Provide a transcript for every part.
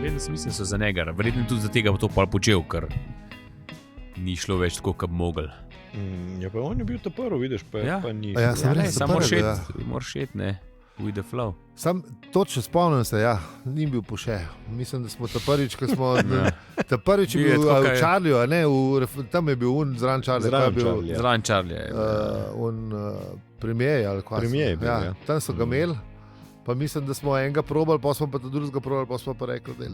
Vedno sem mislil, da so za njega. Verjetno tudi za tega bo to pol počel, ker ni šlo več tako, kot bi mogel. Ja, pa on je bil ta prvi, vidiš, pa ni. Samo moraš šet, ne, with the flow. Sam točno spomnim se, ni bil poše. Mislim, da smo ta prvič, ko smo... Ta prvič je bil v Čarliju, a ne, tam je bil zraven Čarlija. Zraven Čarlija. Premijer ali kaj. Premijer je bil, Tam so ga imeli. Pa mislim, da smo enega probali, pa smo pa tudi drugega probali, pa smo pa rekli, da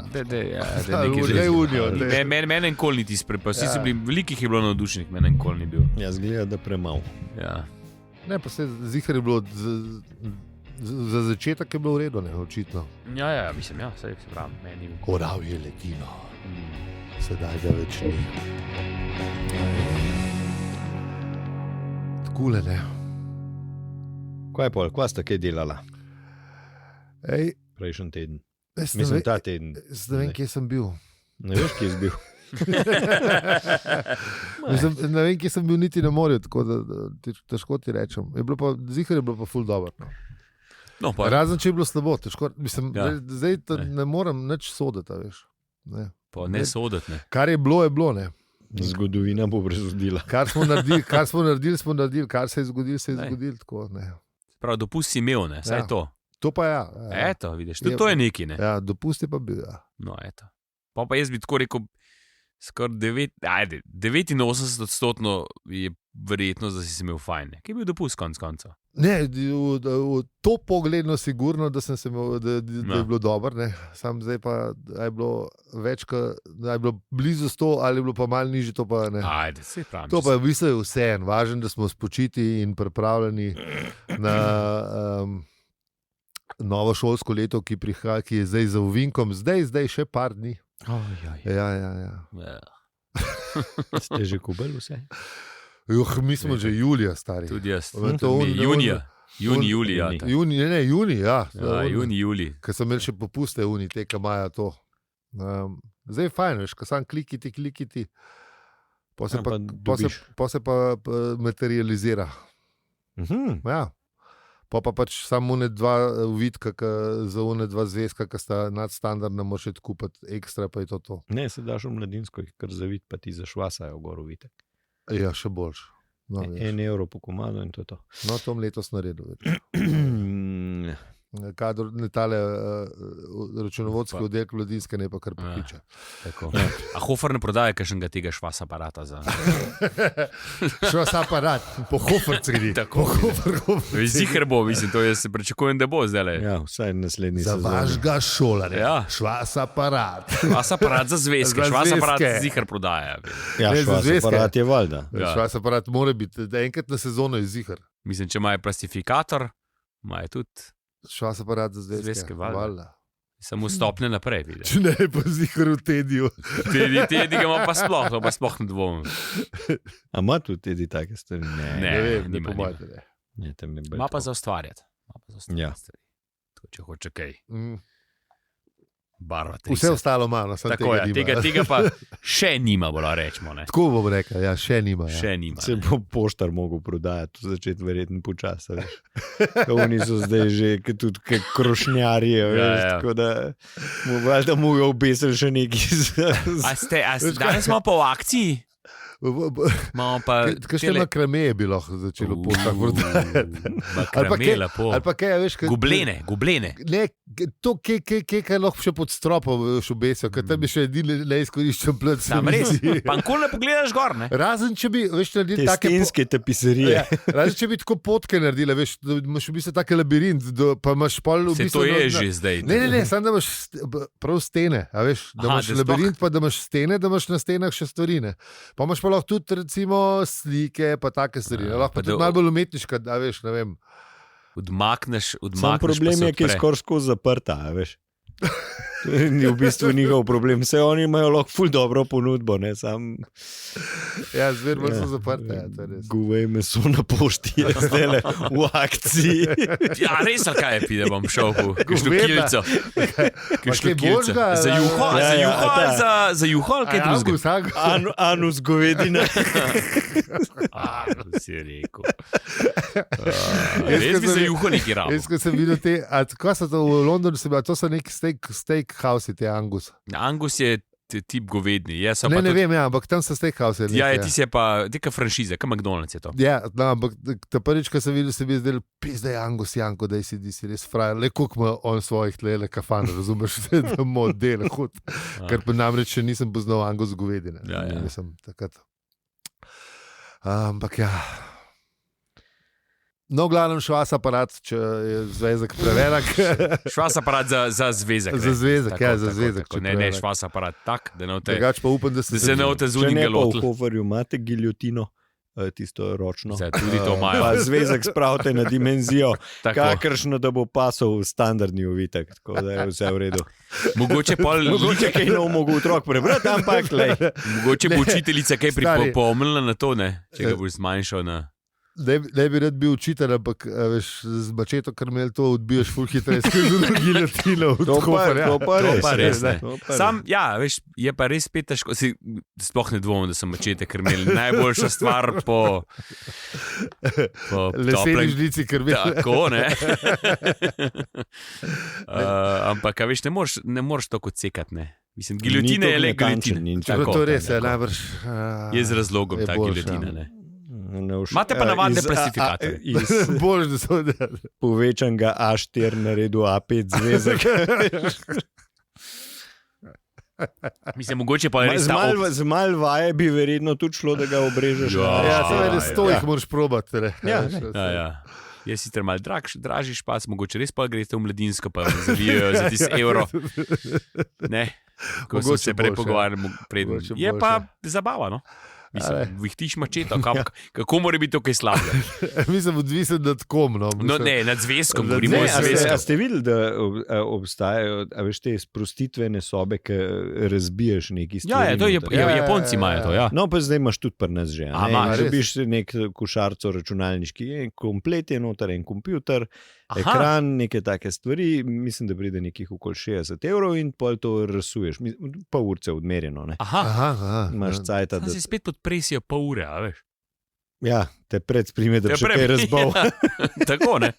je Mene nikoli ni tisti prepad. Vsi so bili, velikih je bilo navdušenih, mene nikoli ni bil. Ja, zgleda, da premalo. Ja. Ne, pa se zihar je bilo, za začetek je bilo v redu, ne, očitno. Ja, mislim, saj se pravim, meni je bil. Koral je letino, sedaj ga več ni. Takole, ne. Kaj sta kaj delala? Prejšnji teden. Mislim, ta teden. Ne vem, kje sem bil. Ne veš, kje si bil. Ne vem, kje sem bil niti na morju, tako da težko ti rečem. Zihar je bilo pa ful dobro. No, razen, če je bilo slabo. Mislim, zdaj ne morem nič soditi, veš. Ne soditi, ne. Kar je bilo, ne. Zgodovina bo presodila. Kar smo naredili. Kar se je zgodilo, tako, ne. Prav, dopust si imel, ne, saj to. To pa Eto, vidiš, to je neki, ne. Ja, dopust je pa bil, No, eto. Pa jaz bi tako rekel, skoraj 89% je verjetnost, da si imel fajn. Kaj je bil dopust konca? Ne, v to pogledno sigurno, da sem se imel, da je bilo dobro, ne. Sam zdaj pa je bilo več, da je bilo blizu 100 ali je bilo pa malo nižje, to pa ne. Se pravim. To pa je v bistvu vseeno, važno, da smo spočiti in pripravljeni na novo šolsko leto, ki prihaja, ki je zdaj za ovinkom, zdaj še par dni. Ja. Ste že kubali vse? Mi smo že julija stari. Tudi jaz. Junija. Julija. Juni. Ker sem imel še popuste te, ki imajo to. Zdaj je fajn, veš, ko sam klikiti, pa se pa materializira. Ja. Pa pač samo une dva uvitka, za une dva zvezka, ki sta nadstandardna, moraš še kupiti ekstra, pa je to. Ne, se daš v mladinsko, ker zavit, pa ti zašvasajo gor uvitek. Ja, še boljš. No, 1 evro po komadu in to je to. No, tom letos naredil. Kadar ne tale računovodski oddelek mladinske ne pa kar pokliče. A Hofer ne prodaja kakšnega tega švas aparata za... Švas aparat, po Hofercini. Tako. Zihar bo, mislim, to jaz se pričakujem, da bo zdaj. Ja, vsaj naslednji sezon. Za vašega šolarja. Švas aparat. Švas aparat za zvezke. Švas aparat zihar prodaja. Ja, švas aparat je valjda. Švas aparat mora biti, da enkrat na sezono je zihar. Mislim, če imajo plastifikator, imajo tudi... Švas aparat za zvezke, valjda. Samo stopne naprej, vidiš. Če ne, pa zihar v Tediju. Tedi ga ima pa sploh ne dvomim. A ima tudi Tedi take stvari? Ne vem, ne pomajte. Ma pa za ustvarjati. Ja. To, če hoče kaj. Barva 30. Vse ostalo malo, samo tega pa še nima, bola rečemo. Ne? Tako bom rekel, ja, še nima. Še nima. Se bo poštar mogel prodajati, začeti verjetno počasa. Oni so zdaj že tudi krošnjarji, tako da valjda mu je obesel še neki. Danes smo pa v akciji? Kaj še makrame je bilo začelo poštar prodajati? Makrame lepo. Ali pa kaj, veš, Gublene. Ne, to kaj lahko še pod stropom obesijo, ker tam je še edini neizkoriščen plac. Tam res, pa nikoli ne pogledaš gor, ne? Razen, če bi, veš, naredili take... Stenske tapiserije. Razen, če bi tako potke naredili, veš, da imaš v bistvu take labirint, pa imaš pol v bistvu... Se to je že zdaj. Ne, samo da imaš prav stene, a veš, da imaš labirint, pa da imaš stene, da imaš na stenah še stvari, ne. Pa imaš pa lahko tudi, recimo, slike, pa take stvari, lahko pa tudi malo bolj umetniška, a veš, ne vem. Odmakneš Sam problem je, ki je skoraj skozi zaprta, veš. Ni v bistvu njihov problem. Vse oni imajo lahko ful dobro ponudbo, ne, sam... Ja, zmerno so zaprte, ja, to je res. Guvej meso na pošti je zdajle v akciji. Ja, res, ali kaj je pide, bom šel kakšno kilco. Kakšno kilco. Za juho, ali kaj drugega? Anus govedina. Si rekel. Res bi za juho neki rabo. Jaz, ko sem videl te, a kaj so to v Londonu, to so neki steak steakhouse, te Angus. Angus je tip govedni. Ne vem, ja, ampak tam so steakhouse. Ja, ti si pa neka franšiza, kot McDonald's je to. Ja, no, ampak ta prvič, ko sem videl, se mi je zdelo, pizda je Angus Janko, da si res frajer. Le koliko ima on svojih tlele kafan, razumeš, da model, hud. Ker pa namreč še nisem poznal Angus govedine. Ja. Nisem takrat. Ampak ja. No, v glavnem švas aparat, če je zvezek prevelik. Švas aparat za zvezek. Za zvezek, tako, ja, za zvezek. Tako. Ne, švas aparat tak, da ne v te... Drugač pa upam, da se ne v te zunige lotili. Če ne pa v Hoferju imate giljotino, tisto ročno. Zdaj, tudi to imajo. Pa zvezek spravite na dimenzijo, kakršno, da bo pasal standardni uvitek, tako da je vse v redu. Mogoče kaj ne omogo otrok prebrati, ampak lej. Mogoče bo učiteljica kaj pripomnila na to, ne? Če ga boš zmanjšal na... Ne bi rad bil učitelj, ampak veš, z mačeto krmel to odbiješ ful hitreje, skozi giljotino. To pa res. Sam, ja, veš, je pa res spet težko. Sploh ne dvomim, da sem mačete krmel. Najboljša stvar po leseni žlici krmel. Tako, ne. Ampak, veš, ne moreš to kot sekati, ne. Mislim, giljotina je le giljotina. To res je, najbrž. Je z razlogom ta giljotina, ne. Imate pa navadne plastifikatorje. Bolj, da so povečan ga A4 naredil A5 zvezek. Mislim, mogoče pa res z mal vaje bi verjetno tudi šlo, da ga obrežeš. Ja, seveda, 100 jih moraš probati. Ja. Je sicer malo dražji špas, mogoče res pa greste v mladinsko, pa zavijajo za 10 €. Ne, ko smo se prej pogovarjali. Je pa zabava, no. Mislim, vihtiš mačeto, kako mora biti to kaj slabega? Mislim, odvisen nad kom. No, ne, nad zvezkom, govorimo o zvezkom. A ste videli, da obstajajo te sprostitvene sobe, ki razbiješ neki stvari? Ja, Japonci imajo to, ja. No, pa zdaj imaš tudi pri nas že. Dobiš nek košarco računalniški, komplet je noter, en kompjuter, ekran, neke take stvari, mislim, da pride nekih okoli 60 € in pol to rasuješ, pol urce odmerjeno. Imaš cajta, da... si spet pod presijo pol ure, a veš? Ja, te predsprime, da bi še kaj razbal. Tako, ne?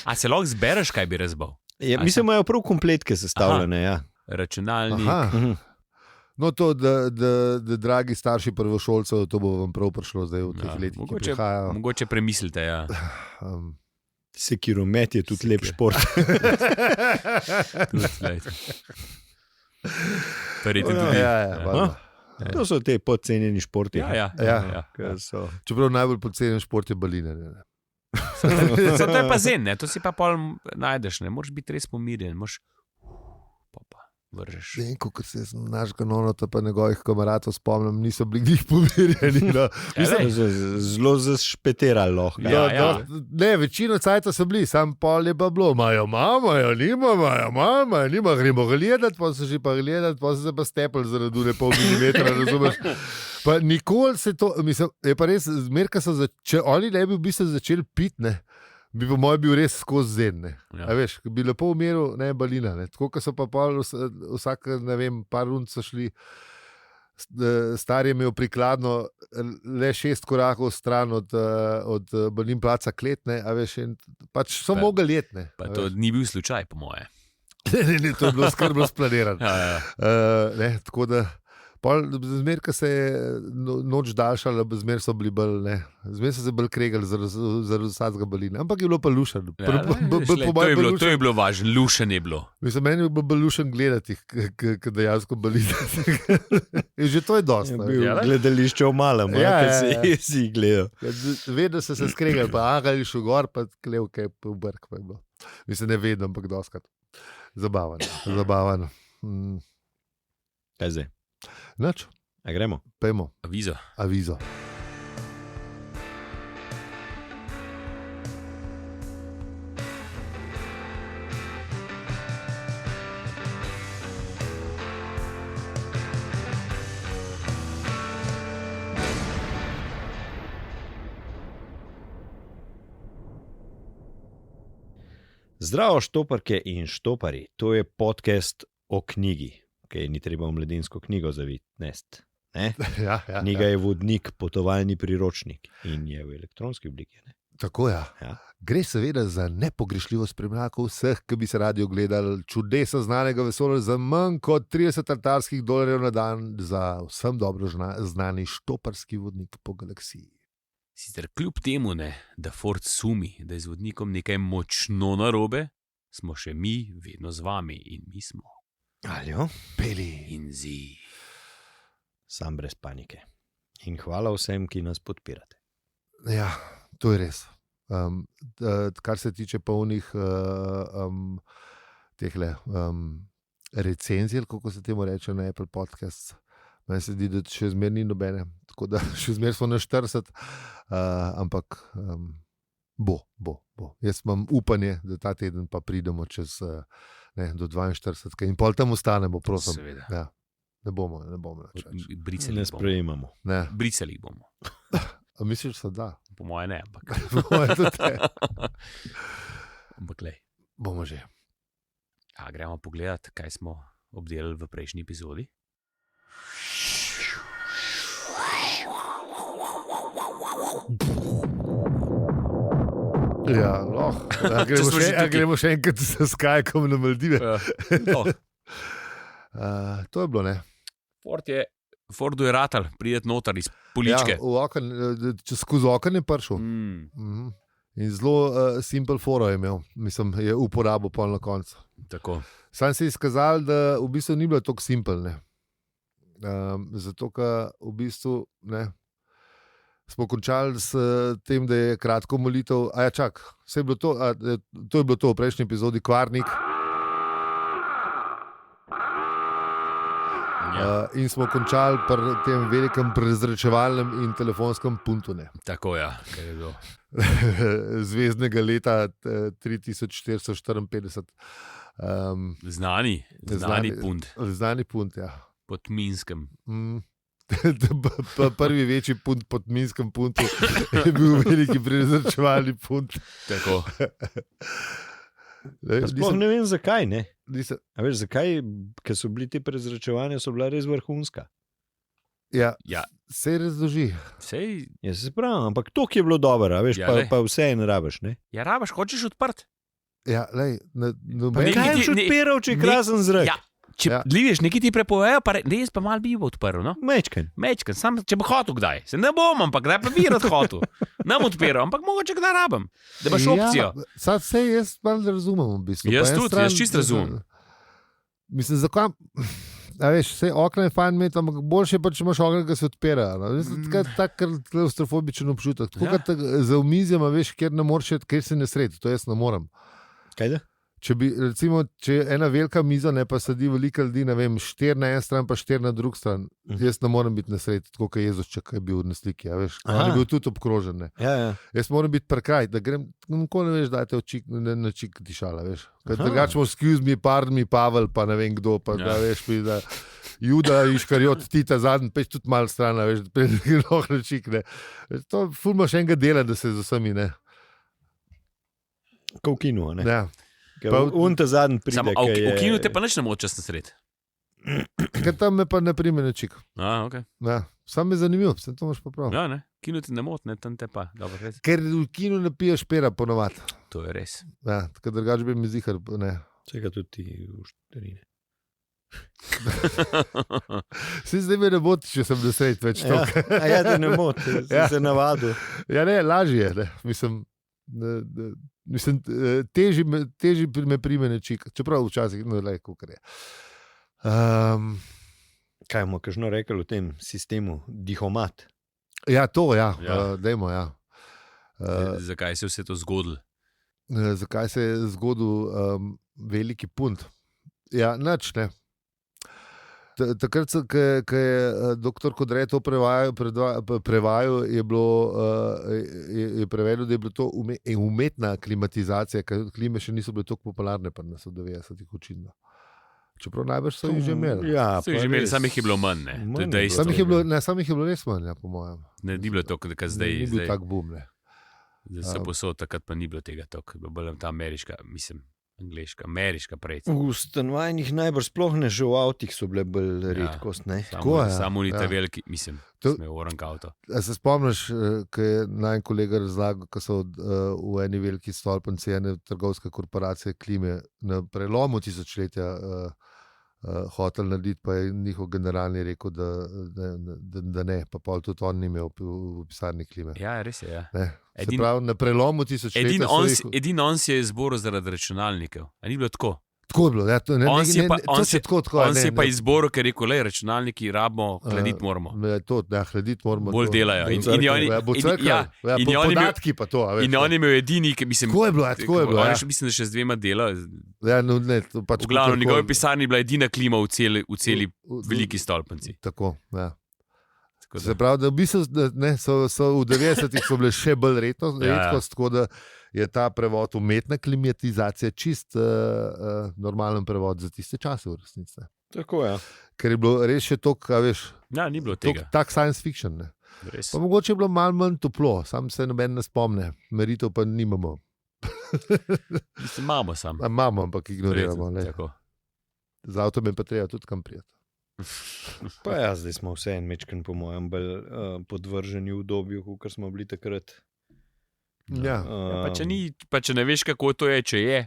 A se lahko zbereš, kaj bi razbal? Mislim, imajo prav kompletke sestavljene, ja. Računalnik. No, to, da dragi starši prvošolcev, to bo vam prav prišlo zdaj v teh letih, ki prihajajo. Mogoče premislite, ja. Sekiromet je tudi lep šport. To so te podcenjeni športi. Čeprav najbolj podcenjen šport je baline. To je pa zen, to si pa pol najdeš, ne moraš biti res pomirjen, moraš vržeš. Ko se našega nonota pa njegovih kameratov spomnim, niso bili njih pomirjeni. Zelo zašpeterali lahko. Ne, večino cajta so bili, sam pol je pa bilo, majo mama, nima, gremo gledati, pa so že pa gledati, pa so se pa stepali zaradi ne pol milimetra, razumeš. Pa nikoli se to, mislim, je pa res, zmerka so če oni ne bi v bistvu začeli piti, ne, bi po mojem bil res skozi zen. A veš, bi lepo umiril, ne, balina. Ne. Tako, ko so pa vsak, ne vem, par rund so šli, star je imel prikladno le 6 korakov stran od balin placa kletne, a veš, in pač so mogli jetne. Pa to ni bil slučaj, po moje. Ne, to je bilo skrbno splanirano. Tako da zmer, ko se je noč daljšala, zmer so bili bolj, ne, zmer so se bolj kregali zaradi vsakega balina, ampak je bilo pa lušen. To je bilo važno, lušen je bilo. Mislim, meni je bilo bolj lušen gledati, kot dejansko balina. In že to je dosti. Gledališče v malem, ki si jih gledal. Vedno so se skregali, pa ali šel gor, pa klev kaj v brk. Mislim, ne vedno, ampak doskrat. Zabavano. Kaj zdaj? Noč. A gremo? Pejmo. Avizo. Zdravo štoparke in štopari, to je podcast o knjigi. Ni treba v mladinsko knjigo zaviti. Ja. Knjiga je vodnik, potovalni priročnik in je v elektronski obliki. Tako je. Ja. Gre seveda za nepogrešljivo spremljako vseh, ki bi se radi ogledali čudesa znanega vesolja za manj kot $30 na dan za vsem dobro znani štoparski vodnik po galaksiji. Sicer kljub temu, da Ford sumi, da je z vodnikom nekaj močno narobe, smo še mi vedno z vami in mi smo. Aljo, Peli in zi. Sam brez panike. In hvala vsem, ki nas podpirate. Ja, to je res. Kar se tiče polnih tehle recenzij, kako se temu reče na Apple Podcasts, meni se zdi, da še zmeraj ni nobene, tako da še zmeraj smo na 40, ampak bo. Jaz imam upanje, da ta teden pa pridemo čez do 42 in pol tam ostanemo, prosim. Seveda. Ja, ne bomo Bricali ne sprejemamo. Bricali bomo. A misliš, da da? Po moje ne, ampak. Po moje tudi ne. Ampak lej. Bomo že. Gremo pogledat, kaj smo obdelali v prejšnji epizodi. Ja, gremo še enkrat s Skykom na Maldive. To je bilo, ne? Fordu je ratal, prideti noter iz poličke. Ja, skozi okno je prišel. In zelo simple foro je imel, mislim, je uporabil pol na koncu. Tako. Sam se je izkazal, da v bistvu ni bilo tako simple. Zato, ker v bistvu smo končali s tem, da je kratko molitev. To je bilo to v prejšnji epizodi, Kvarnik. In smo končali pri tem velikem prezračevalnem in telefonskem puntu. Tako je, kaj je bilo. Zvezdnega leta 3454. Znani punt. Znani punt, ja. Pod Minskem. Prvi večji punt pod Minskem puntu je bil veliki prezračevalni punt. Tako. Sploh ne vem, zakaj. A veš, zakaj? Ker so bili ti prezračevanja, so bila res vrhunska. Ja. Se razloži. Ja, se pravi, ampak to, ki je bilo dobro, veš, pa vse en rabiš. Ja, rabiš, hočeš odprt. Ja, lej. Kaj je odpiral, če je krasen zrak? Ja. Če liviš, nekaj ti prepovejo, pa res pa malo bi bo odprl. No? Mečken, sam če bo hotel kdaj. Se ne bom, ampak kdaj pa bi rad hotel. Nam odpiral, ampak mogoče kdaj rabim. Da imaš opcijo. Saj jaz malo razumem v bistvu. Jaz tudi, jaz čist razumem. Mislim, zakaj... veš, vse okna je fajn imeti, ampak boljše je pa, če imaš okna, ki se odpira. Tak klaustrofobičen občutek. Tako za omizjem, veš, kjer ne moreš, kjer se ne sredi. To jaz ne morem. Kaj da? Če je ena velika miza, pa sedi veliko ljudi, ne vem, 4 na en stran, pa 4 na drug stran, jaz ne morem biti na sredi, tako kot Jezušček, ki je bil na sliki. On je bil tudi obkrožen. Ja. Jaz moram biti prekraj, da grem, nikoli ne veš, da te na čik dišala. Drugače smo excuse me, pardon me, Pavel, pa ne vem kdo, pa da veš, da Juda, Iškariot, Tita, zadnji, peš tudi malo stran, veš, da prejde na čik. To fulma še enega dela, da se z vsemi, ne. Ko v kinu, ne? Ja. Unta zadnji pride. V kinu te pa nič ne moče na sred. Ker tam me pa ne prime na čik. Okay. Ja, sam je zanimiv, sem to moš pa prav. Ja, ne, kinu ti ne moč, ne, tam te pa. Dobro, ker v kinu ne piješ pera ponovadi. To je res. Ja, tako drugače bi mi zihar, ne. Čega tudi ti v šterine. Zdaj me ne moti, če sem 10 več tok. Ja, te ne moti, se navadil. Ja, ne, lažje je, ne. Mislim, teži me prime na čik, čeprav včasih kako je. Kaj bomo kažno rekli o tem sistemu dihomat? Ja, to, dajmo, ja. Zakaj se je vse to zgodilo? Zakaj se je zgodil veliki punt? Ja, nič, ne. Takrat, ko je doktor Kodre to prevajal, je prevedel, da je bilo to umetna klimatizacija, ker klime še niso bile tako popularne pa nas v 90-ih očitno. Čeprav najbrž so jih že imeli. Ja, so jih že imeli, sam jih je bilo manj, ne. Sam jih je bilo res manj, po mojem. Ne, ni bilo to, kar zdaj. Ni bil tak boom, ne. Zdaj se posod, takrat pa ni bilo tega toliko, bolj ta ameriška, mislim. Angliška, ameriška prej. V stanovanjih najbrž sploh ne, že v avtih so bile bolj redkost. Samo ni te veliki, mislim, smo v orank avto. Se spomniš, ko je naj kolega razlagal, ko so v eni veliki stolpnici ene trgovske korporacije klime na prelomu tisočletja hotel narediti, pa je njihov generalni rekel, da ne, pa pol tudi on ni imel v pisarni klime. Ja, res je, ja. Se pravi, na prelomu tisočletja edino on si je izboril zaradi računalnikov. A ni bilo tako? Tako je bilo, ja, on si je pa izboril, ker je rekel, le računalniki rabimo, hladiti moramo. Hladiti moramo. Bolj delajo. Podatki pa to. In on je imel edini, ki mislim... Tako je bilo, On je mislim, da še z dvema delajo. V glavnem, njegove pisarni je bila edina klima v celi veliki stolpnici. Tako, ja. Se pravi, da v bistvu so v 90-ih so bile še bolj redkost, tako da je ta prevod umetna klimatizacija čist normalen prevod za tiste čase v resnici. Tako je. Ja. Ker je bilo res še toliko, veš, ni bilo tega. Tak science fiction. Ne. Pa mogoče je bilo malo manj toplo, sam se noben ne spomne, meritev pa nimamo. Imamo sam. Imamo, ampak ignoriramo. Z avtom je pa treba tudi kam prijeti. Pa ja, zdaj smo vse en mečken, po mojem, bolj podvrženi v obdobju, kot smo bili takrat. Ja. Pa če ne veš, kako to je, če je.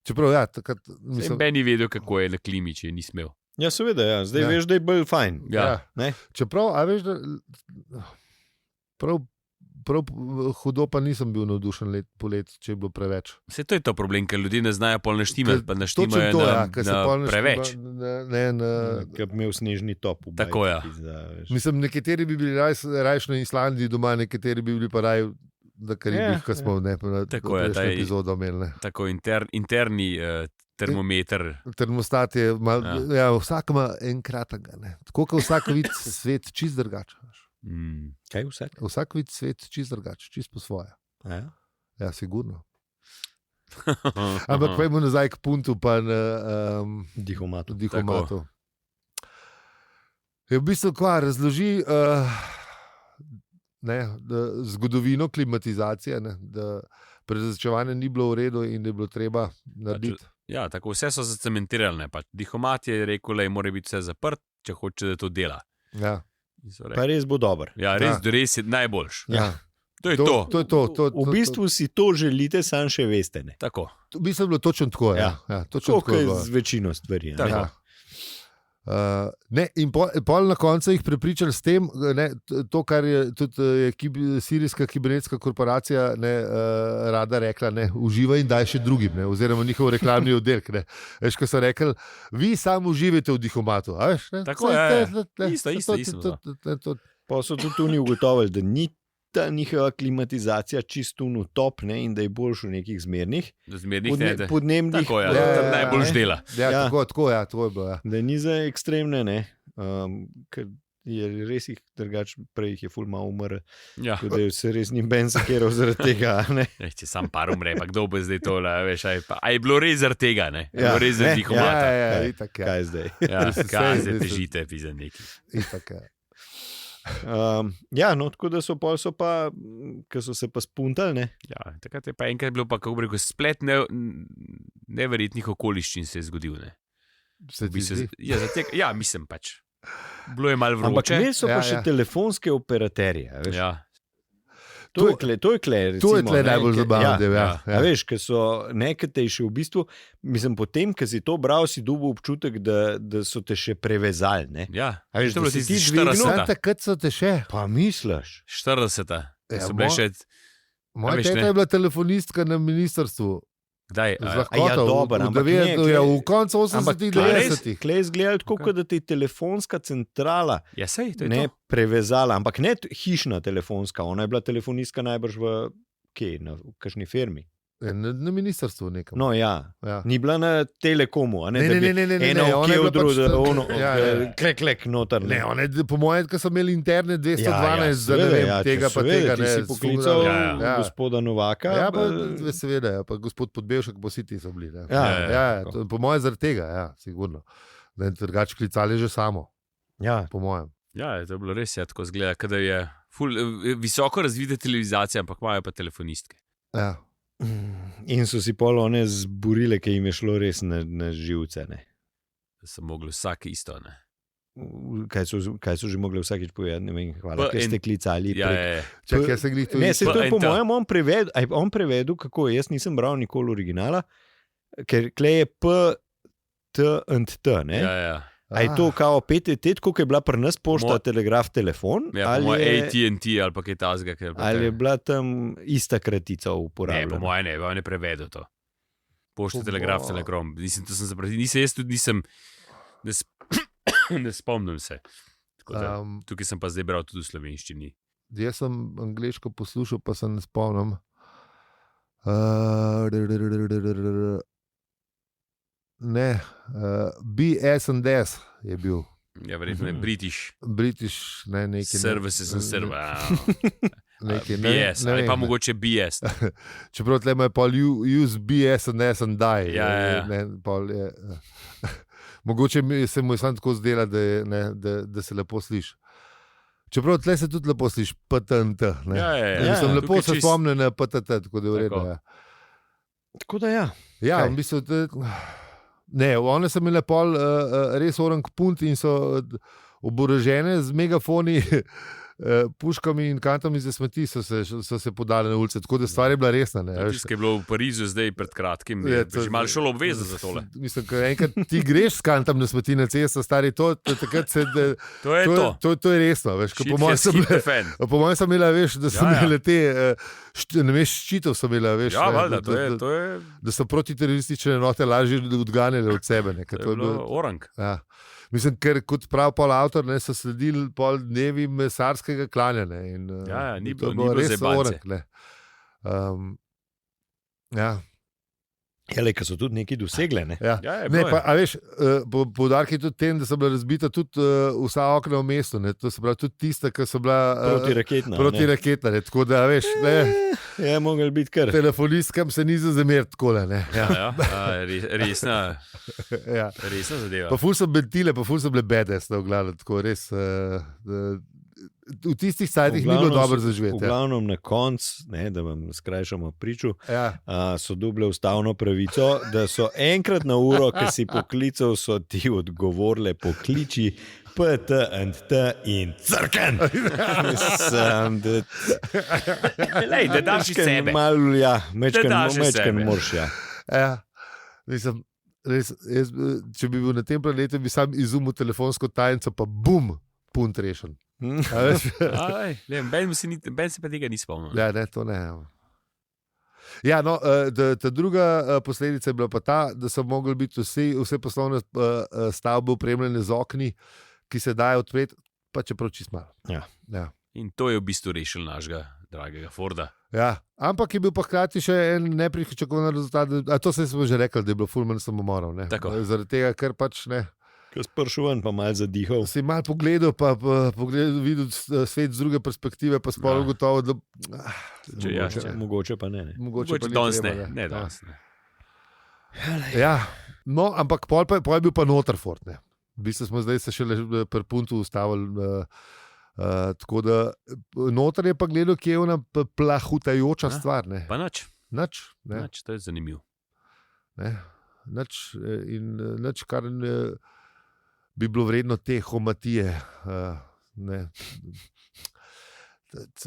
Čeprav, ja, takrat mislim... Ben ni vedel, kako je na klimi, če ni smel. Ja, seveda, ja. Zdaj veš, da je bolj fajn. Ja. Čeprav, a veš, da prav hudo pa nisem bil navdušen poleti, če je bilo preveč. Vse to je to problem, ker ljudje ne znajo pol naštimati, pa naštimajo preveč. Ker bi imel snežni top v bajti. Tako, ja. Mislim, nekateri bi bili rajš na Islandiji doma, nekateri bi bili pa raj na Karibih, ko smo na prejšnjo epizodo imeli. Tako, interni termometer. Termostat je, vsak ima enkratega. Tako, kot vsak vid svet čist drugače. Kaj vsak? Vsak vid svet čist drugače, čist po svoje. Ja, sigurno. Ampak pojmo nazaj k puntu, pa na dihomatu. Je v bistvu razloži zgodovino klimatizacije, da prezračevanje ni bilo v redu in da je bilo treba narediti. Ja, tako vse so zacementirali. Dihomat je rekel, da mora biti vse zaprt, če hoče, da to dela. Ja. Pa res bo dober. Ja, res je najboljš. Ja. To je to. V bistvu si to želite, sam še veste. Ne? Tako. V bistvu je bilo točno tako. Tako je z večino stvari. In pol na koncu jih prepričali s tem, to, kar je tudi sirijska kibernetska korporacija rada rekla, uživaj in daj še drugim, oziroma njihov reklamni oddelek. Veš, ko so rekli, vi samo uživajte v dihomatu. Tako je, isto. Pa so tudi oni ugotovili, da ni ta njihova klimatizacija čisto top in da je boljš v nekih zmernih podnebnih. Tako je, najboljš dela. Tako je bilo. Da ni za ekstremne, ker je res jih drugače, prej jih je ful malo umrl. Da je se res ni ben zakeral zaradi tega. Če sam par umre, pa kdo bo zdaj to, veš, a je bilo res zaradi tega, ne? Je bilo res zaradi dihomata. Kaj zdaj? Kaj zdaj težite, pisa neki. Tako je. Tako da so pa, ko so se pa spuntali. Ja, takrat je pa enkrat bilo, kako bi rekel, splet neverjetnih okoliščin se je zgodil. Ja, mislim pač. Bilo je malo vroče. Ampak ne so pa še telefonske operaterje. Ja. To je tle najbolj zabavno. Veš, ker so nekatejši v bistvu, mislim, potem, ko si to bral, si dobil občutek, da so te še prevezali. Ne? Ja, veš, to da si ti dvignil. Takrat so te še. Pa misliš? 40. Moja teta je bila telefonistka na ministrstvu. Kdaj? V koncu 80-ih, 90-ih. Klej izgledali tako, da ti je telefonska centrala prevezala, ampak ne hišna telefonska, ona je bila telefonistka najbrž v kakšni firmi. Na ministrstvu nekam. No, ja. Ni bila na Telekomu. Ne. Klek noter. Ne, po mojem, ko so imeli interne 212, tega pa tega ne. Si poklical gospoda Novaka. Ja, pa seveda, pa gospod Podbevšek, bo si ti so bili. Po mojem zaradi tega, sigurno. Da je drugače klicali že samo. Ja. Po mojem. Ja, to je bilo res tako zgleda, kada je visoko razvita televizacija, ampak imajo pa telefonistke. Ja. In so si pol one zburile, ki jim je šlo res na živce. Ne? Da so mogli vsak isto. Ne? Kaj so že mogli vsakič povedati? Ne vem, hvala, ker ste klicali. Čakaj, jaz se glih to ne, se to je po mojem on prevedel, kako jaz nisem bral nikoli originala, ker kle je P, T and T, ne? Ja. A je to kao PTT, kot je bila pri nas pošta, telegraf, telefon? Ja, po mojem AT&T ali pa kaj tazga. Ali je bila tam ista kratica uporabljena? Ne, po mojem ne prevedel to. Pošta, telegraf, telegram. Nisem, ne spomnim se. Tukaj sem pa zdaj bral tudi v slovenščini. Jaz sem angleško poslušal, pa se ne spomnim. Ne, BS&S je bil. Ja, verjetno je British, ne, nekaj. Services and BS, ali pa mogoče BS. Čeprav tle ima pol use BS&S and die. Ja. Mogoče se mu je samo tako zdela, da se lepo sliši. Čeprav tle se tudi lepo sliši PTNT. Sem lepo se spomnil na PTT, tako da je v redu. Tako da ja. Ja, v bistvu... Ne, one so imele pol res orang punt in so oborožene z megafoni, puškami in kantami za smeti so se podali na ulice, tako da stvar je bila resna. Tisto je bilo v Parizu zdaj pred kratkim, je že malo šolo obvezno za tole. Mislim, ker enkrat ti greš s kantam na smeti na cesto, stari, to je resno. Veš, po mojem sem imela, veš, da so imele te, ne veš, ščitov so imela, veš. Ja, valjda, to je... Da so protiteroristične enote lažje odganjale od sebe. To je bilo orang. Ja. Mislim, ker kot prav pol avtor, ne, so sledili pol dnevi mesarskega klanja. Ni bilo res orang. Ja. Hele, ki so tudi nekaj dosegle. Ne? Ja. A veš, poudarki je tudi tem, da so bila razbita tudi vsa okna v mestu. Ne? To so bila tudi tista, ki so bila protiraketna. Tako da, veš, je mogel biti kar. Telefonistkam se ni za zameriti takole. Resna zadeva. Pa ful so bile BDS, v glavnem, tako res... V tistih cajtih ni bilo dobro za živeti. V glavnem na koncu, da vam skrajšamo pričo, so dobile ustavno pravico, da so enkrat na uro, ki si poklical, so ti odgovorile pokliči PTNT in crken. Da daš iz sebe. Mečken moraš, ja. Mislim, res, če bi bil na tem planetu, bi sam izumil telefonsko tajnico, pa bum, punt rešen. Ben se pa tega ni spomnil. Ja, ne, to ne. Ja, no, ta druga posledica je bila pa ta, da so mogli biti vse poslovne stavbe opremljene z okni, ki se dajo odpreti, pa čeprav čist malo. Ja. In to je v bistvu rešil našega dragega Forda. Ja, ampak je bil pa hkrati še en nepričakovan rezultat, a to smo že rekli, da je bilo fulman samomorov. Zaradi tega, ker pač ne. Ko si prišel in pa malo zadihal. Si malo pogledal, videl svet z druge perspektive, pa spolo gotovo, da... Mogoče pa ne. Mogoče danes ne. Ja, no, ampak pol je bil pa noter Ford. V bistvu smo zdaj se šele pri puntu ustavili, tako da noter je pa gledal, kje je ona plahutajoča stvar. Ne. Pa nič. Nič, to je zanimivo. Nič, kar bi bilo vredno te homatije.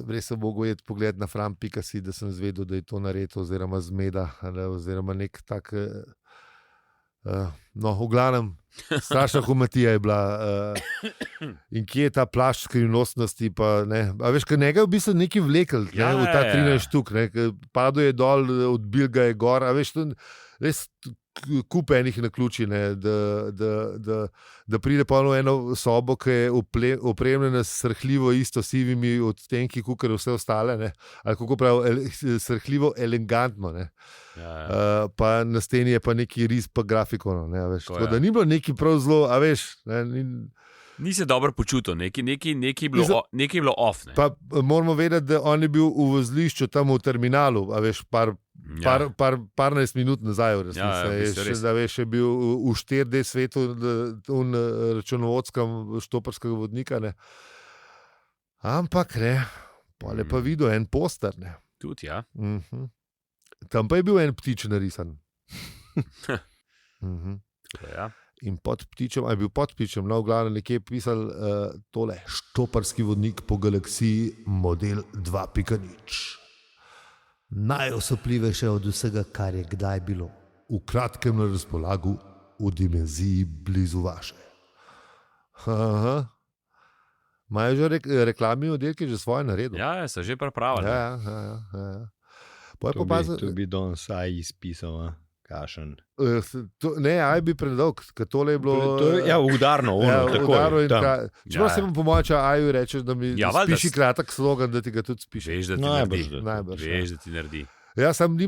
Res sem mogel pogled na Fram.si, da sem zvedel, da je to naredil, oziroma zmeda, oziroma nek tak... No, v glavnem, strašna homatija je bila. In kje je ta plašč skrivnostnosti? A veš, ker njega je v bistvu neki vlekel v ta 13 štuk. Padel je dol, odbil ga je gor. A veš, res kup enih naključij, da pride pa v eno sobo, ki je opremljena s srhljivo isto sivimi odtenki, kakor vse ostale, ali kako pravi, srhljivo elegantno. Pa na steni je pa neki ris pa grafikon. Tako da ni bilo neki prav zelo, a veš... Ni se dobro počutil, nekaj je bilo off. Pa moramo vedeti, da on je bil v vozlišču tam v terminalu, a veš, parnajst minut nazaj, v resnici. Da veš, je bil v 4D svetu, računovodskem štoparskega vodnika. Ampak ne, pa je pa videl en poster. Tudi, ja. Tam pa je bil en ptič narisan. Ja. In pod ptičem, ali je bil pod ptičem, no, v glavnem nekje je pisal tole: štoparski vodnik po galaksiji, model 2.0. Najosupljivejše od vsega, kar je kdaj bilo. V kratkem na razpolago, v dimenziji blizu vaše. Imajo že reklamni oddelki, že svoje naredili. Ja, so že pripravljeni. Ja. To bi Don Saj izpisal, kašen. Ne, aj bi predolg, ker tole je bilo... Udarno. Čeprav se bom pomočal, aj rečeš, da mi spiši kratek slogan, da ti ga tudi spiši. Veš, da ti Najbrž. Veš, da ti naredi. Ja, ni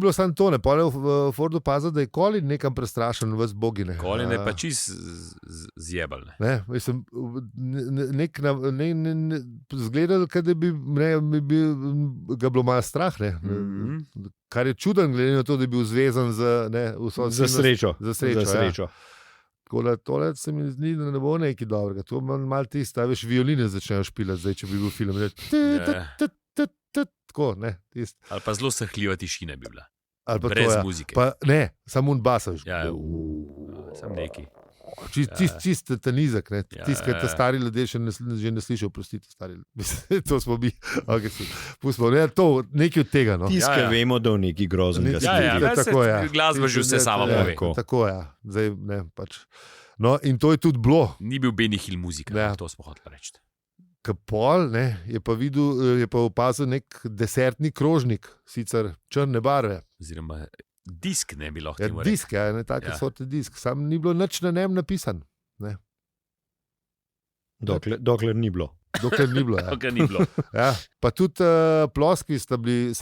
bilo sam to, ne. Pol je v Fordu pazil, da je Colin nekam prestrašen, vas bogine. Colin je pa čist zjebal. Zgledal, da bi ga bilo malo strah. Kar je čuden, glede na to, da je bil zvezan za srečo. Ja. Tole se mi zdi, da ne bo nekaj dobrega. To je malo tisto, veš, violine začnejo špilati, zdaj, če bi bil film. Tako, ne, ali pa zelo sahljiva tišina bi bila. Brez muzike. Ne, samo un basaš. Sam neki. Čist ta nizek, tisti, ki te stari ljudje že ne slišijo, prostite, stari. To smo mi. Pustimo, nekaj od tega. Tisti, ki vemo, da v neki groznega sliši. Glasba že vse sama pove. Tako, ja. Zdaj, ne, pač. No, in to je tudi bilo. Ni bil Benny Hill muzika, to smo hoteli reči. Kapol, je pa opazil nek desertni krožnik, sicer črne barve. Oziroma disk, ne bi lahko rekel. Disk, ne take sorte disk. Sam ni bilo nič na njem napisan. Ne. Dokler ni bilo. Dokler ni bilo. Ja. Pa tudi ploski sta bili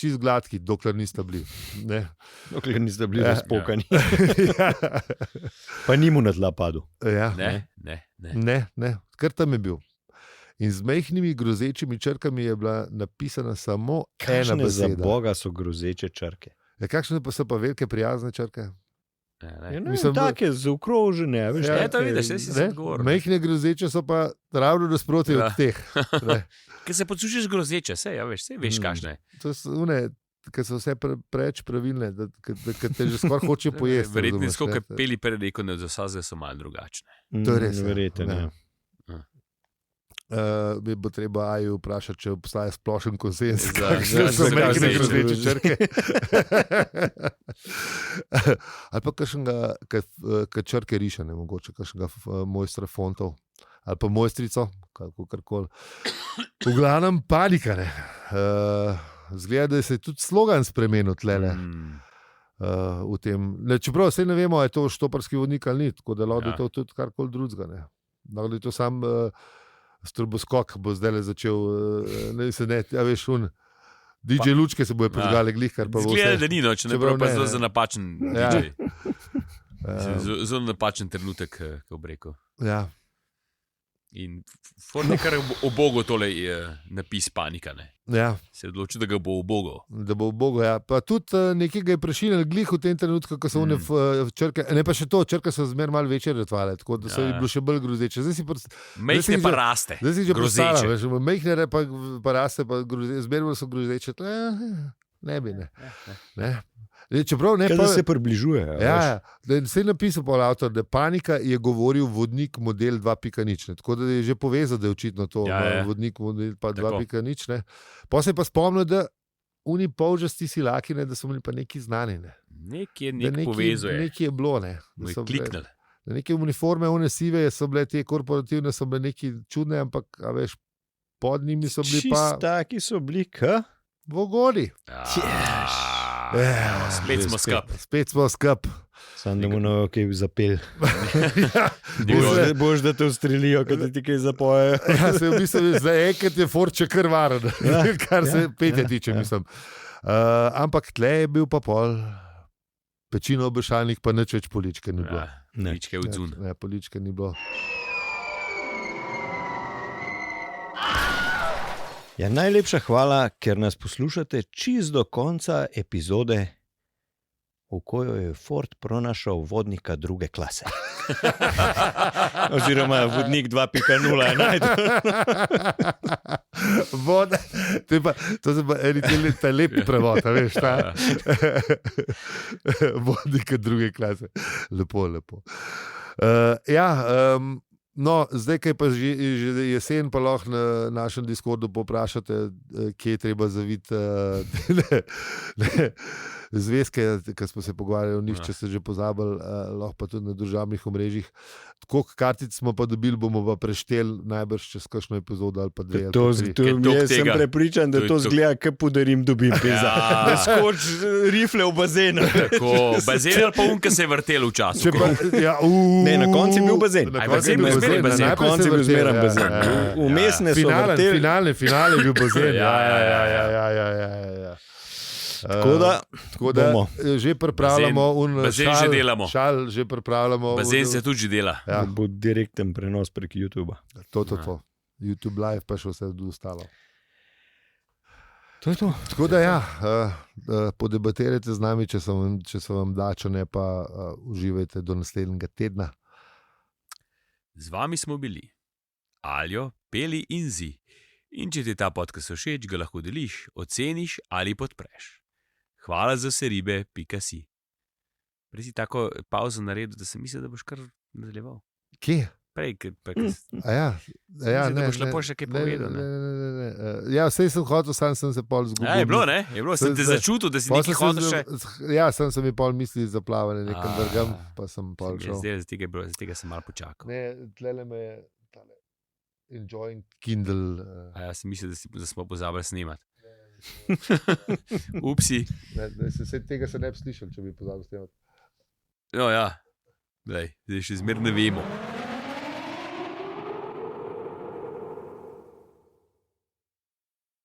čist gladki, dokler nista bili. Ne. Dokler nista bili razpokani. Pa ni mu na tla padel. Ja. Ne. Kar tam je bil. In z majhnimi grozečimi črkami je bila napisana samo ena beseda. Za Boga so grozeče črke. Kakšne pa so pa velike prijazne črke? Take zaokrožene. To vidiš, si se odgovoril. Majhne grozeče so pa ravno nasproti od teh. Ker se počutiš grozeče, veš kakšne. To so one, ki so vse preveč pravilne, da te že skoraj hoče pojesti. Verjetno skoke peli predeko, da vse so malo drugačne. To je res. Verjetno. Bi bo treba Aju vprašati, če obstaja splošen konsens, kakšne so majhne grozeče črke. Ali pa kakšnega črke rišene, mogoče kakšnega mojstra fontov. Ali pa mojstrico, kakorkoli. V glavnem panika, ne. Zgleda, da se je tudi slogan spremenil tlele. V tem. Čeprav vse ne vemo, je to štoparski vodnik ali ni, tako da lahko je to tudi karkoli drugega, ne. Lahko je to sam Stroboskok bo zdaj začel, veš, DJ lučke se bojo prižgale glihkar. Zgleda, da ni noč, ne prav pa zelo za napačen DJ. Zelo napačen trenutek, ko bi rekel. Ja. In Ford je kar obogo tole napis panika, ne. Ja. Se je odločil, da ga bo obogo. Da bo obogo, ja. Pa tudi nekaj ga je prešinil glih v tem trenutku, ko so one črke, ne pa še to, črke so zmer malo večje retvale, tako da so jih bilo še bolj grozeče. Mejhne pa raste, zdaj si že grozeče. Mejhne pa raste, pa zmer bolj so grozeče. Ne bi, ne. Čeprav ne, da se približuje. Ja, se je napisal pol avtor, da panika je govoril vodnik model 2.0. Tako da je že povezal, da je očitno to vodnik model 2.0. Pa se je pa spomnil, da oni polžasti silaki, da so bili pa neki znani. Nekaj povezuje. Nekaj je bilo, ne. Kliknili. Neke uniforme, one sive so bile, te korporativne so bile neki čudne, ampak veš, pod njimi so bili pa... Čistaki so bili, Vogoli. Spet smo skup. Sam da mu kaj zapel. Bož, da te ustrelijo, kad ti kaj zapojejo. Ja, se v bistvu zdaj enkrat je Forče kar varen, kar se petje tiče, mislim. Ampak tle je bil pa pol pečino obešalnih, pa nič več poličke ni bilo. Poličke je odzun. Ne, poličke ni bilo. Ja, najlepša hvala, ker nas poslušate čist do konca epizode v kojo je Ford pronašal vodnika druge klase. Oziroma vodnik 2.0 je najdel. To se pa ta lepi prevod, veš, ta vodnika druge klase. Lepo. No, zdaj, kaj pa že jesen, pa lahko na našem Discordu poprašate, kje je treba zaviti zvezke, ki smo se pogovarjali o njih, če ste že pozabili, lahko pa tudi na družabnih omrežjih. Koliko kartic smo pa dobili, bomo pa prešteli najbrž čez kakšno epizodo ali pa dve. Jaz sem prepričan, da to zgleda, kaj podarim dobim. Da skoč rifle v bazenu. Bazen ali pa unka se je vrtel v času. Ne, na koncu je bil bazen. Na koncu je bil zmeren bazen. Vmesne so vrteli. Finale je bil bazen. Tako da že pripravljamo šal, že pripravljamo. Bazen se tudi že dela. Ja. Bo direkten prenos prek YouTube. To. YouTube live pa še vse ostalo. To je to. Tako da podebatirajte z nami, če se vam da, če ne pa uživajte do naslednjega tedna. Z vami smo bili Aljo, Peli in Zi. In če ti ta podcast všeč, ga lahko deliš, oceniš ali podpreš. Hvala za vse ribe.si. Prej si tako pauzo naredil, da sem mislil, da boš kar nadaljeval. Kje? Prej, ne boš lepo še kaj povedal. Ja, vse sem hotel, sam sem se pol zgubil. Je bilo, ne? Sem te začutil, da si nekaj hotel še. Ja, sem mi pol mislil za plavanje nekam drugam, pa sem pol šel. Zdaj, tega sem malo počakal. Ne, tlele me je enjoying Kindle. Ja, sem mislil, da smo pozabili snemati. Upsi. Tega se ne bi slišal, če bi pozabil snemati. No ja, zdaj še zmer ne vemo.